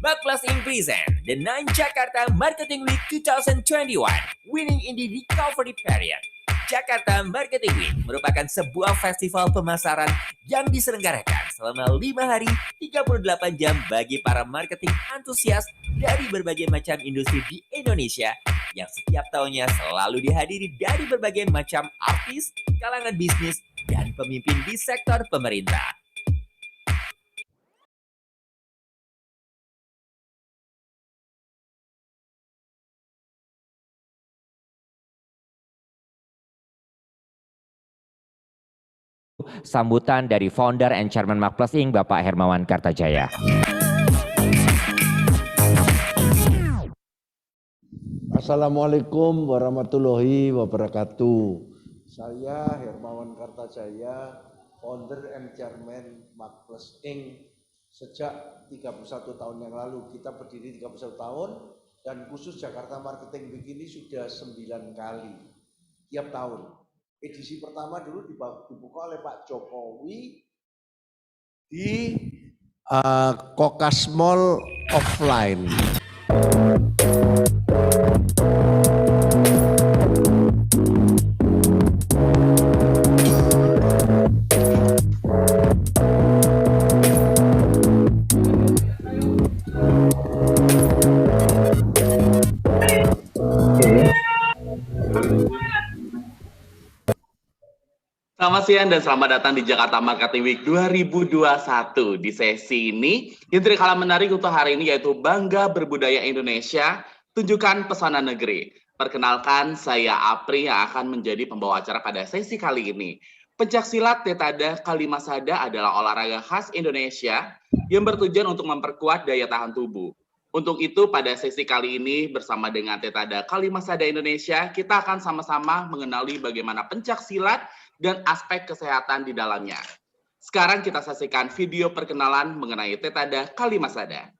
Plus in present the 9 Jakarta Marketing Week 2021, winning in the recovery period. Jakarta Marketing Week merupakan sebuah festival pemasaran yang diselenggarakan selama 5 hari 38 jam bagi para marketing antusias dari berbagai macam industri di Indonesia yang setiap tahunnya selalu dihadiri dari berbagai macam artis, kalangan bisnis, dan pemimpin di sektor pemerintah. Sambutan dari founder and chairman MarkPlus Inc. Bapak Hermawan Kartajaya. Assalamualaikum warahmatullahi wabarakatuh. Saya Hermawan Kartajaya, founder and chairman MarkPlus Inc. Sejak 31 tahun yang lalu. Kita berdiri 31 tahun dan khusus Jakarta Marketing Week ini sudah 9 kali tiap tahun. Edisi pertama dulu dibuka oleh Pak Jokowi di Kokas Mall offline. Selamat siang dan selamat datang di Jakarta Marketing Week 2021. Di sesi ini, yang terkalah menarik untuk hari ini yaitu Bangga Berbudaya Indonesia, Tunjukkan Pesona Negeri. Perkenalkan, saya Apri yang akan menjadi pembawa acara pada sesi kali ini. Pencaksilat Tetada Kalimasada adalah olahraga khas Indonesia yang bertujuan untuk memperkuat daya tahan tubuh. Untuk itu, pada sesi kali ini bersama dengan Tetada Kalimasada Indonesia, kita akan sama-sama mengenali bagaimana pencaksilat dan aspek kesehatan di dalamnya. Sekarang kita saksikan video perkenalan mengenai Tetada Kalimasada.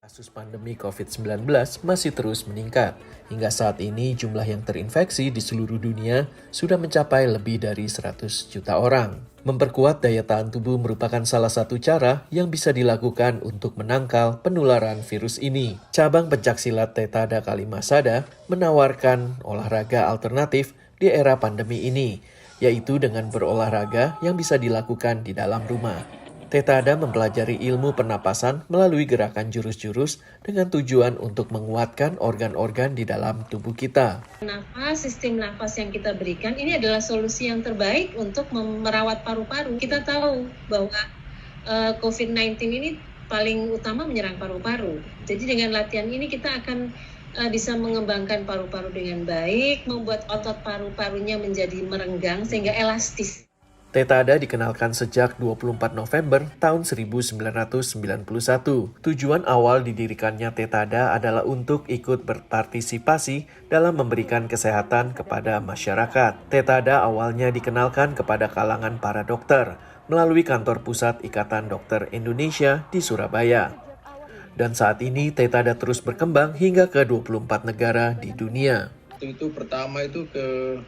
Kasus pandemi COVID-19 masih terus meningkat. Hingga saat ini jumlah yang terinfeksi di seluruh dunia sudah mencapai lebih dari 100 juta orang. Memperkuat daya tahan tubuh merupakan salah satu cara yang bisa dilakukan untuk menangkal penularan virus ini. Cabang pencaksilat Tetada Kalimasada menawarkan olahraga alternatif di era pandemi ini, yaitu dengan berolahraga yang bisa dilakukan di dalam rumah. Tetada mempelajari ilmu pernapasan melalui gerakan jurus-jurus dengan tujuan untuk menguatkan organ-organ di dalam tubuh kita. Sistem nafas yang kita berikan ini adalah solusi yang terbaik untuk merawat paru-paru. Kita tahu bahwa COVID-19 ini paling utama menyerang paru-paru. Jadi dengan latihan ini kita akan bisa mengembangkan paru-paru dengan baik, membuat otot paru-parunya menjadi merenggang sehingga elastis. Tetada dikenalkan sejak 24 November tahun 1991. Tujuan awal didirikannya Tetada adalah untuk ikut berpartisipasi dalam memberikan kesehatan kepada masyarakat. Tetada awalnya dikenalkan kepada kalangan para dokter melalui kantor pusat Ikatan Dokter Indonesia di Surabaya. Dan saat ini Tetada terus berkembang hingga ke 24 negara di dunia. Itu pertama itu ke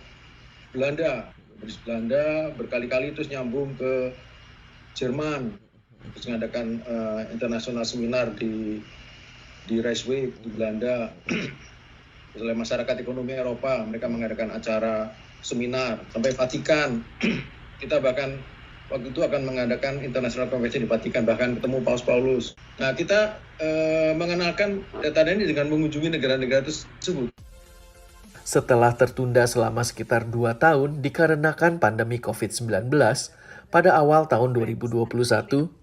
Belanda berkali-kali terus nyambung ke Jerman, terus mengadakan internasional seminar di Rijswijk di Belanda. Oleh masyarakat ekonomi Eropa, mereka mengadakan acara seminar sampai Vatikan. Kita bahkan waktu itu akan mengadakan international convention di Vatikan, bahkan ketemu Paus Paulus. Nah, kita mengenalkan Tetada ini dengan mengunjungi negara-negara tersebut. Setelah tertunda selama sekitar 2 tahun dikarenakan pandemi COVID-19, pada awal tahun 2021,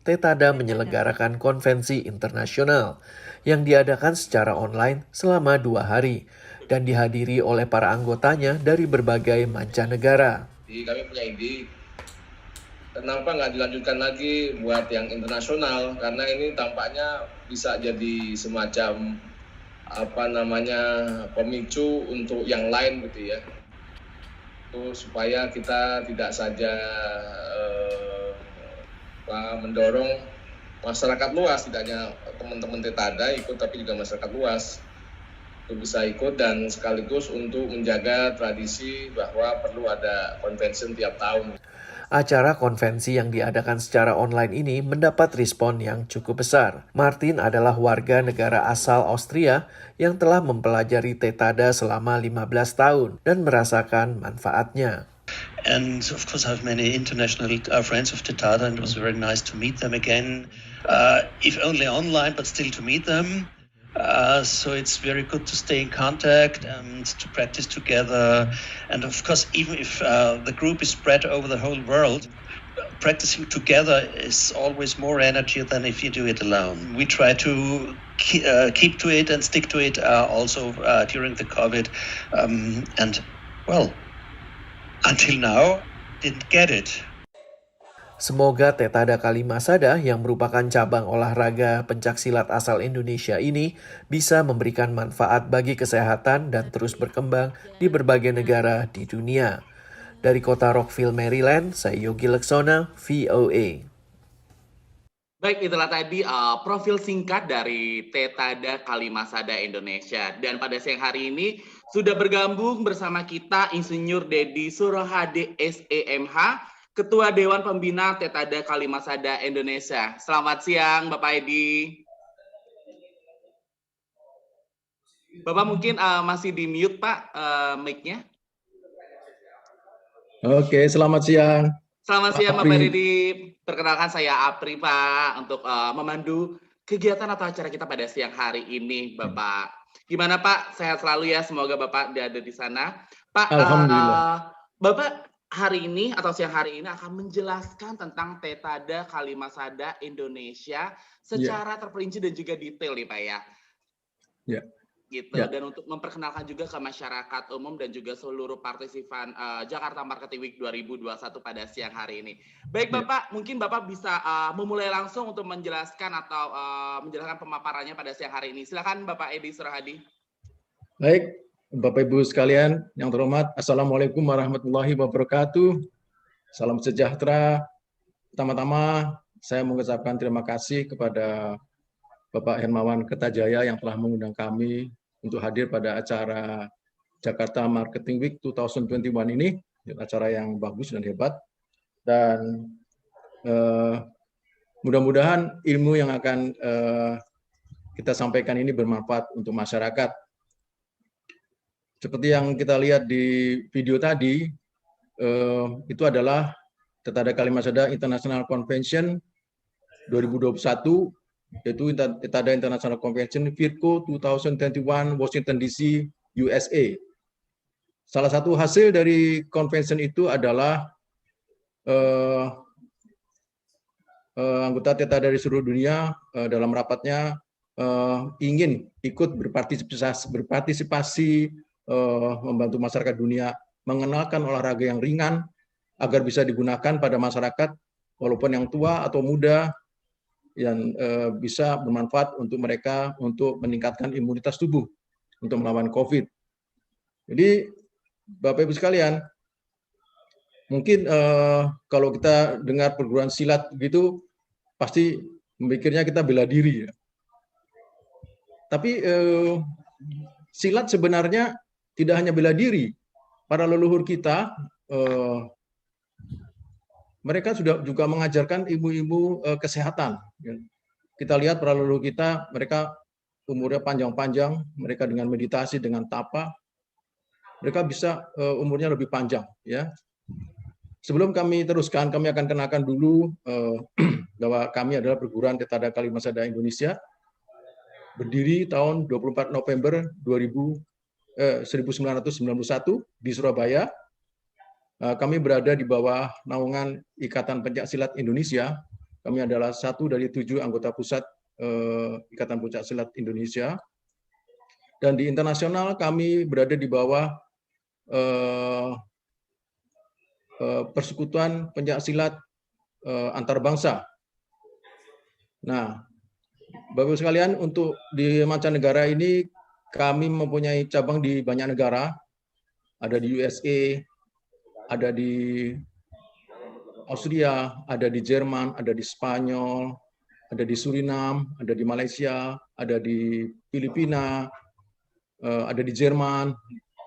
Tetada menyelenggarakan konvensi internasional yang diadakan secara online selama 2 hari dan dihadiri oleh para anggotanya dari berbagai mancanegara. Kami punya ide, kenapa nggak dilanjutkan lagi buat yang internasional, karena ini tampaknya bisa jadi semacam pemicu untuk yang lain gitu ya, supaya kita tidak saja mendorong masyarakat luas, tidak hanya teman-teman Tetada ikut tapi juga masyarakat luas. bisa ikut dan sekaligus untuk menjaga tradisi bahwa perlu ada convention tiap tahun. Acara konvensi yang diadakan secara online ini mendapat respon yang cukup besar. Martin adalah warga negara asal Austria yang telah mempelajari Tetada selama 15 tahun dan merasakan manfaatnya. And of course, I have many international friends of Tetada, and it was very nice to meet them again, if only online, but still to meet them. So it's very good to stay in contact and to practice together. And of course, even if the group is spread over the whole world, practicing together is always more energy than if you do it alone. We try to keep to it and stick to it also during the COVID. And well, until now, didn't get it. Semoga Tetada Kalimasada yang merupakan cabang olahraga pencaksilat asal Indonesia ini bisa memberikan manfaat bagi kesehatan dan terus berkembang di berbagai negara di dunia. Dari kota Rockville, Maryland, saya Yogi Laksona, VOA. Baik, itulah tadi profil singkat dari Tetada Kalimasada Indonesia. Dan pada siang hari ini sudah bergabung bersama kita Insinyur Dedi Surohade SEMH, Ketua Dewan Pembina Tetada Kalimasada Indonesia. Selamat siang, Bapak Edi. Bapak mungkin masih di mute, Pak, mic-nya. Oke, selamat siang. Selamat siang, Bapak Edi. Perkenalkan saya Apri, Pak, untuk memandu kegiatan atau acara kita pada siang hari ini, Bapak. Gimana, Pak? Sehat selalu ya, semoga Bapak ada di sana. Pak, Alhamdulillah. Bapak hari ini atau siang hari ini akan menjelaskan tentang Tetada Kalimasada Indonesia secara terperinci dan juga detail nih, Pak ya. Ya. Gitu. Ya. Dan untuk memperkenalkan juga ke masyarakat umum dan juga seluruh partisipan Jakarta Marketing Week 2021 pada siang hari ini. Baik, Bapak, mungkin Bapak bisa memulai langsung untuk menjelaskan atau menjelaskan pemaparannya pada siang hari ini. Silakan Bapak Edi Surohadi. Baik, Bapak Ibu sekalian yang terhormat, Assalamualaikum warahmatullahi wabarakatuh. Salam sejahtera. Pertama-tama saya mengucapkan terima kasih kepada Bapak Hermawan Kertajaya yang telah mengundang kami untuk hadir pada acara Jakarta Marketing Week 2021 ini, acara yang bagus dan hebat. Dan mudah-mudahan ilmu yang akan kita sampaikan ini bermanfaat untuk masyarakat. Seperti yang kita lihat di video tadi, itu adalah Tetada Kalimasada International Convention 2021, yaitu Tetada International Convention Virco 2021 Washington DC, USA. Salah satu hasil dari convention itu adalah anggota Tetada dari seluruh dunia dalam rapatnya ingin ikut berpartisipasi membantu masyarakat dunia mengenalkan olahraga yang ringan agar bisa digunakan pada masyarakat walaupun yang tua atau muda yang bisa bermanfaat untuk mereka untuk meningkatkan imunitas tubuh untuk melawan COVID. Jadi Bapak Ibu sekalian, mungkin kalau kita dengar perguruan silat gitu pasti memikirnya kita bela diri ya. Tapi silat sebenarnya tidak hanya bela diri. Para leluhur kita, mereka sudah juga mengajarkan ilmu-ilmu kesehatan. Kita lihat para leluhur kita, mereka umurnya panjang-panjang, mereka dengan meditasi, dengan tapa, mereka bisa umurnya lebih panjang. Ya. Sebelum kami teruskan, kami akan kenalkan dulu bahwa kami adalah perguruan Tetada Kalimasada Indonesia, berdiri tahun 24 November 1991 di Surabaya. Kami berada di bawah naungan Ikatan Pencaksilat Indonesia. Kami adalah satu dari 7 anggota pusat Ikatan Pencaksilat Indonesia. Dan di internasional kami berada di bawah Persekutuan Pencaksilat Antar Bangsa. Nah, Bapak-Ibu sekalian, untuk di mancanegara ini kami mempunyai cabang di banyak negara, ada di USA, ada di Austria, ada di Jerman, ada di Spanyol, ada di Suriname, ada di Malaysia, ada di Filipina, ada di Jerman,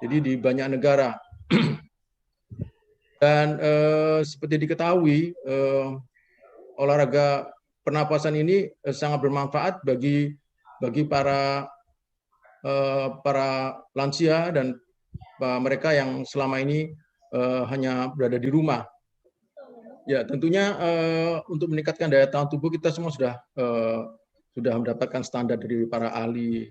jadi di banyak negara. Dan seperti diketahui, olahraga pernapasan ini sangat bermanfaat bagi para lansia dan mereka yang selama ini hanya berada di rumah. Ya, tentunya untuk meningkatkan daya tahan tubuh kita semua sudah mendapatkan standar dari para ahli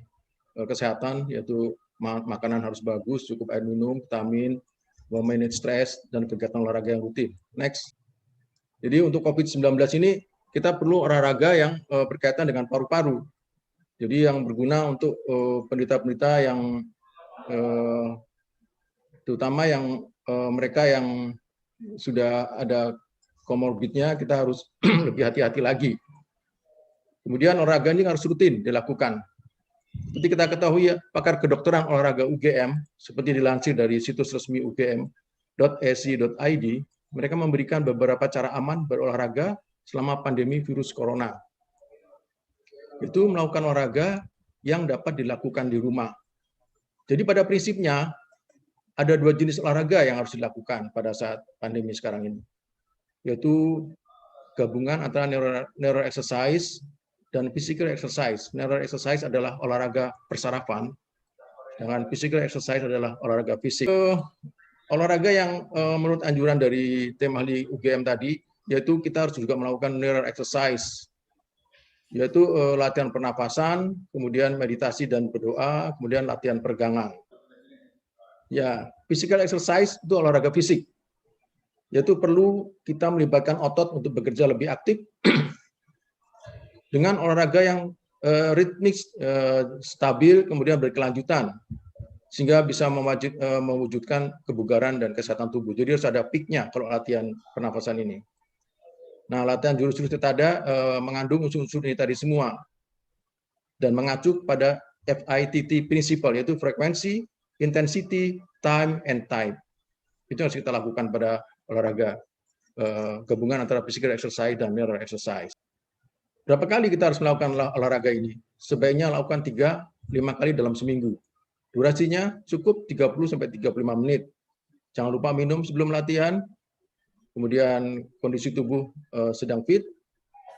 kesehatan, yaitu makanan harus bagus, cukup air minum, vitamin, memanage stres, dan kegiatan olahraga yang rutin. Next. Jadi untuk COVID-19 ini kita perlu olahraga yang berkaitan dengan paru-paru. Jadi yang berguna untuk penderita-penderita yang terutama yang mereka yang sudah ada komorbidnya, kita harus lebih hati-hati lagi. Kemudian olahraga ini harus rutin dilakukan. Seperti kita ketahui ya, pakar kedokteran olahraga UGM, seperti dilansir dari situs resmi ugm.ac.id, mereka memberikan beberapa cara aman berolahraga selama pandemi virus corona. Itu melakukan olahraga yang dapat dilakukan di rumah. Jadi pada prinsipnya, ada 2 jenis olahraga yang harus dilakukan pada saat pandemi sekarang ini, yaitu gabungan antara neural exercise dan physical exercise. Neural exercise adalah olahraga persarafan, dengan physical exercise adalah olahraga fisik. Olahraga yang menurut anjuran dari tim ahli UGM tadi, yaitu kita harus juga melakukan neural exercise, yaitu latihan pernapasan, kemudian meditasi dan berdoa, kemudian latihan peregangan. Ya, physical exercise itu olahraga fisik, yaitu perlu kita melibatkan otot untuk bekerja lebih aktif dengan olahraga yang ritmik, stabil, kemudian berkelanjutan, sehingga bisa mewujudkan kebugaran dan kesehatan tubuh. Jadi harus ada peak-nya kalau latihan pernafasan ini. Nah, latihan jurus-jurus Tada mengandung unsur-unsur ini tadi semua, dan mengacu pada FITT principle, yaitu frekuensi, intensity, time, and type. Itu harus kita lakukan pada olahraga gabungan antara physical exercise dan neural exercise. Berapa kali kita harus melakukan olahraga ini? Sebaiknya lakukan 3-5 kali dalam seminggu. Durasinya cukup 30-35 menit. Jangan lupa minum sebelum latihan, kemudian kondisi tubuh sedang fit,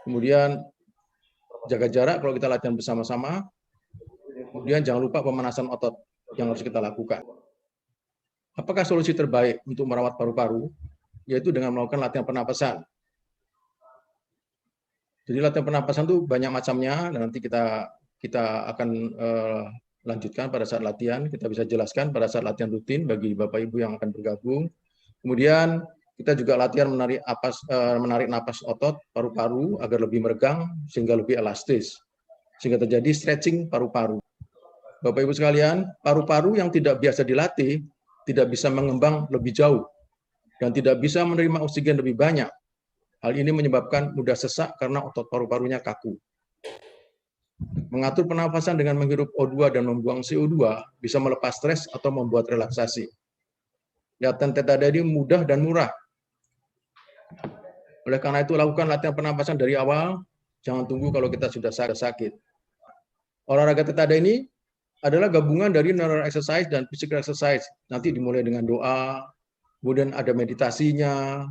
kemudian jaga jarak kalau kita latihan bersama-sama, kemudian jangan lupa pemanasan otot yang harus kita lakukan. Apakah solusi terbaik untuk merawat paru-paru? Yaitu dengan melakukan latihan pernapasan. Jadi latihan pernapasan itu banyak macamnya, dan nanti kita akan lanjutkan pada saat latihan. Kita bisa jelaskan pada saat latihan rutin bagi Bapak Ibu yang akan bergabung. Kemudian kita juga latihan menarik napas otot paru-paru agar lebih meregang sehingga lebih elastis, sehingga terjadi stretching paru-paru. Bapak Ibu sekalian, paru-paru yang tidak biasa dilatih tidak bisa mengembang lebih jauh dan tidak bisa menerima oksigen lebih banyak. Hal ini menyebabkan mudah sesak karena otot paru-parunya kaku. Mengatur pernafasan dengan menghirup O2 dan membuang CO2 bisa melepas stres atau membuat relaksasi. Latihan Theta ini mudah dan murah. Oleh karena itu, lakukan latihan pernapasan dari awal, jangan tunggu kalau kita sudah sakit. Olahraga Theta ini adalah gabungan dari neural exercise dan physical exercise. Nanti dimulai dengan doa, kemudian ada meditasinya,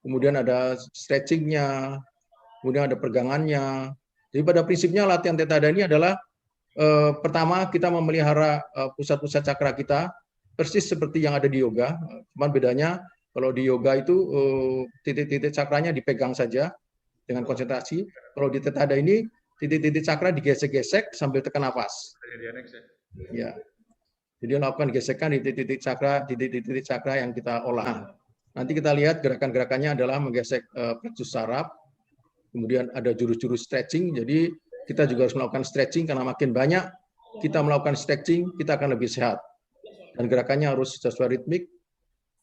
kemudian ada stretchingnya, kemudian ada peregangannya. Jadi pada prinsipnya latihan Theta ini adalah pertama kita memelihara pusat-pusat cakra kita, persis seperti yang ada di yoga. Cuman bedanya kalau di yoga itu titik-titik cakranya dipegang saja dengan konsentrasi. Kalau di Theta ini titik-titik cakra digesek-gesek sambil tekan nafas. Ya. Jadi lakukan gesekan di titik-titik cakra yang kita olah. Nanti kita lihat gerakan-gerakannya adalah menggesek plexus saraf, kemudian ada jurus-jurus stretching. Jadi kita juga harus melakukan stretching karena makin banyak kita melakukan stretching, kita akan lebih sehat. Dan gerakannya harus sesuai ritmik,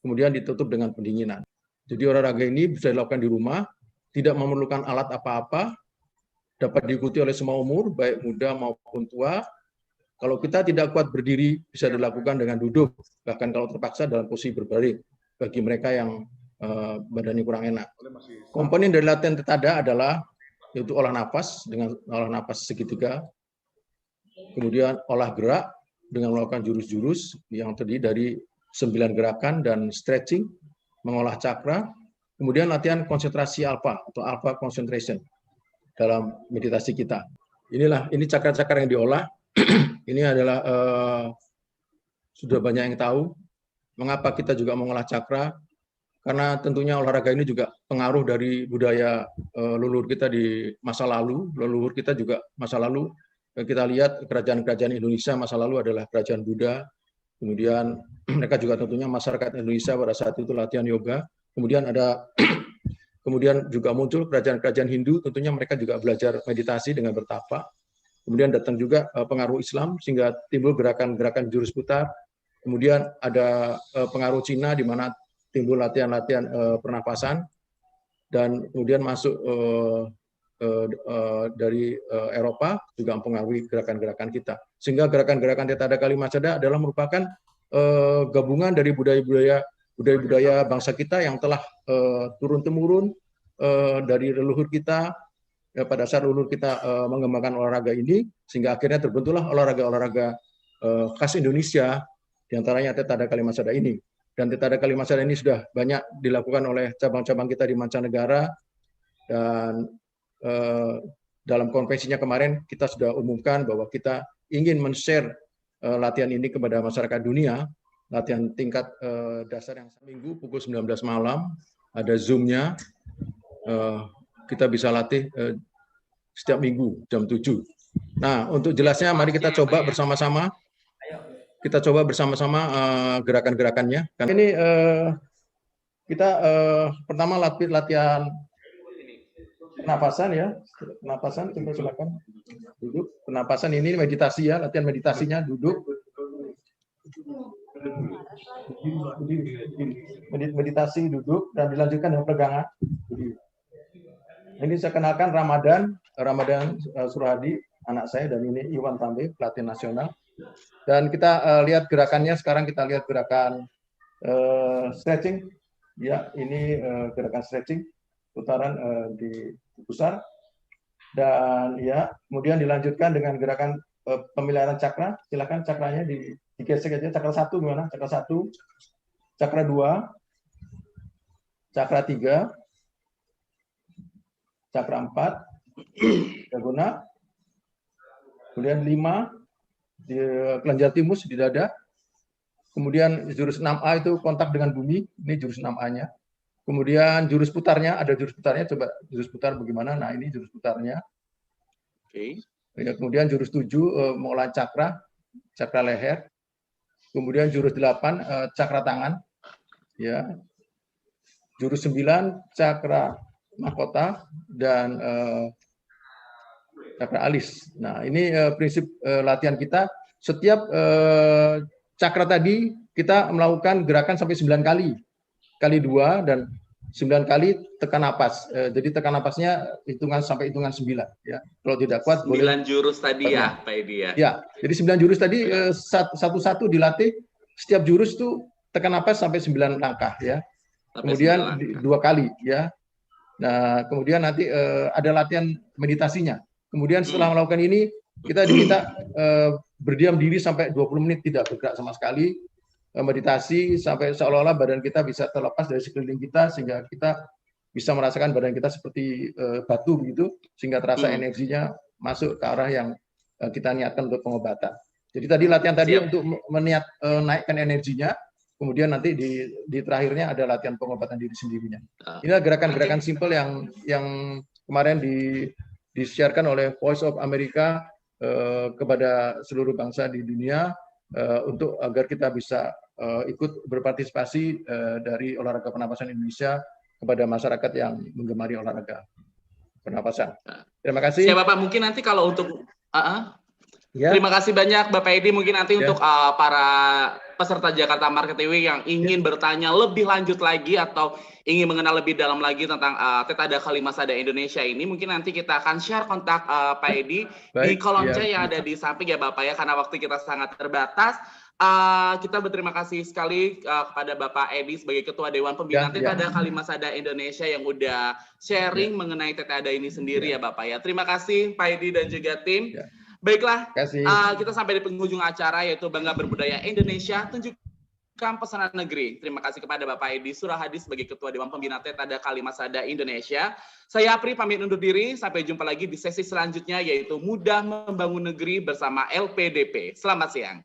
kemudian ditutup dengan pendinginan. Jadi olahraga ini bisa dilakukan di rumah, tidak memerlukan alat apa-apa, dapat diikuti oleh semua umur, baik muda maupun tua. Kalau kita tidak kuat berdiri, bisa dilakukan dengan duduk, bahkan kalau terpaksa dalam posisi berbaring, bagi mereka yang badannya kurang enak. Komponen dari latihan Theta adalah yaitu olah nafas dengan olah nafas segitiga, kemudian olah gerak, dengan melakukan jurus-jurus yang terdiri dari 9 gerakan dan stretching, mengolah cakra, kemudian latihan konsentrasi alpha atau alpha concentration dalam meditasi kita. Ini cakra-cakra yang diolah. Ini adalah sudah banyak yang tahu mengapa kita juga mengolah cakra, karena tentunya olahraga ini juga pengaruh dari budaya leluhur kita di masa lalu. Leluhur kita juga masa lalu, kita lihat kerajaan-kerajaan Indonesia masa lalu adalah kerajaan Buddha. Kemudian mereka juga tentunya masyarakat Indonesia pada saat itu latihan yoga. Kemudian juga muncul kerajaan-kerajaan Hindu, tentunya mereka juga belajar meditasi dengan bertapa. Kemudian datang juga pengaruh Islam sehingga timbul gerakan-gerakan jurus putar. Kemudian ada pengaruh Cina di mana timbul latihan-latihan pernapasan, dan kemudian masuk dari Eropa juga mempengaruhi gerakan-gerakan kita. Sehingga gerakan-gerakan Theta Ada Kali Masada adalah merupakan gabungan dari budaya-budaya bangsa kita yang telah turun-temurun dari leluhur kita. Pada saat leluhur kita mengembangkan olahraga ini, sehingga akhirnya terbentuklah olahraga-olahraga khas Indonesia, diantaranya Theta Ada Kali Masada ini. Dan Theta Ada Kali Masada ini sudah banyak dilakukan oleh cabang-cabang kita di mancanegara, dan dalam konvensinya kemarin kita sudah umumkan bahwa kita ingin men-share latihan ini kepada masyarakat dunia, latihan tingkat dasar yang Minggu pukul 19 malam, ada Zoom-nya, kita bisa latih setiap minggu jam 7. Nah, untuk jelasnya mari kita coba bersama-sama. Kita coba bersama-sama gerakan-gerakannya. Ini kita pertama latihan pernapasan ya. Pernapasan, coba silakan duduk. Pernapasan ini meditasi ya, latihan meditasinya duduk. Meditasi duduk dan dilanjutkan dengan peregangan. Ini saya kenalkan Ramadan Surhadi, anak saya, dan ini Iwan Tambe, pelatih nasional. Dan kita lihat gerakannya, sekarang kita lihat gerakan stretching. Ya, ini gerakan stretching, putaran di pusar. Dan ya, kemudian dilanjutkan dengan gerakan pemilihan cakra. Silakan cakranya digesek aja. Cakra 1 gimana? Cakra 1, cakra 2, cakra 3, cakra 4, diagonal. Kemudian 5, di kelenjar timus di dada. Kemudian jurus 6A itu kontak dengan bumi, ini jurus 6A-nya. Kemudian jurus putarnya, ada jurus putarnya, coba jurus putar bagaimana? Nah, ini jurus putarnya. Oke. Ya, kemudian jurus 7 mengolah cakra leher. Kemudian jurus 8 cakra tangan. Ya. Jurus 9 cakra mahkota dan cakra alis. Nah, ini prinsip latihan kita. Setiap cakra tadi kita melakukan gerakan sampai 9 kali. Kali 2 dan 9 kali tekan napas. Jadi tekan napasnya sampai hitungan 9 ya. Kalau tidak kuat 9 jurus tadi ya, Pak Edi ya. Ya, jadi 9 jurus tadi satu-satu dilatih. Setiap jurus itu tekan napas sampai 9 langkah ya. Kemudian 2 kali ya. Nah, kemudian nanti ada latihan meditasinya. Kemudian setelah melakukan ini, kita diminta berdiam diri sampai 20 menit, tidak bergerak sama sekali, meditasi sampai seolah-olah badan kita bisa terlepas dari sekeliling kita, sehingga kita bisa merasakan badan kita seperti batu begitu, sehingga terasa energinya masuk ke arah yang kita niatkan untuk pengobatan. Jadi tadi latihan tadi untuk naikkan energinya, kemudian nanti di terakhirnya ada latihan pengobatan diri sendirinya. Inilah gerakan-gerakan simpel yang kemarin di-share-kan oleh Voice of America kepada seluruh bangsa di dunia untuk agar kita bisa ikut berpartisipasi dari olahraga pernapasan Indonesia kepada masyarakat yang menggemari olahraga pernapasan. Terima kasih. Siapa Bapak, mungkin nanti kalau untuk ya. Terima kasih banyak Bapak Edi. Mungkin nanti untuk para peserta Jakarta Marketing Week yang ingin bertanya lebih lanjut lagi atau ingin mengenal lebih dalam lagi tentang Theta Ada Kali Masada Indonesia ini, mungkin nanti kita akan share kontak Pak Edi di kolom chat yang ada di samping ya Bapak ya, karena waktu kita sangat terbatas. Kita berterima kasih sekali kepada Bapak Edi sebagai Ketua Dewan Pembina Theta Ada Kali Masada Indonesia yang udah sharing mengenai Theta Ada ini sendiri ya Bapak ya. Terima kasih Pak Edi dan juga tim. Baiklah, Kasih. kita sampai di penghujung acara yaitu Bangga Berbudaya Indonesia, tunjukkan pesanan negeri. Terima kasih kepada Bapak Edi Surahadi sebagai Ketua Dewan Pembina Tetada Kalimasada Indonesia. Saya Apri pamit undur diri, sampai jumpa lagi di sesi selanjutnya yaitu Mudah Membangun Negeri bersama LPDP. Selamat siang.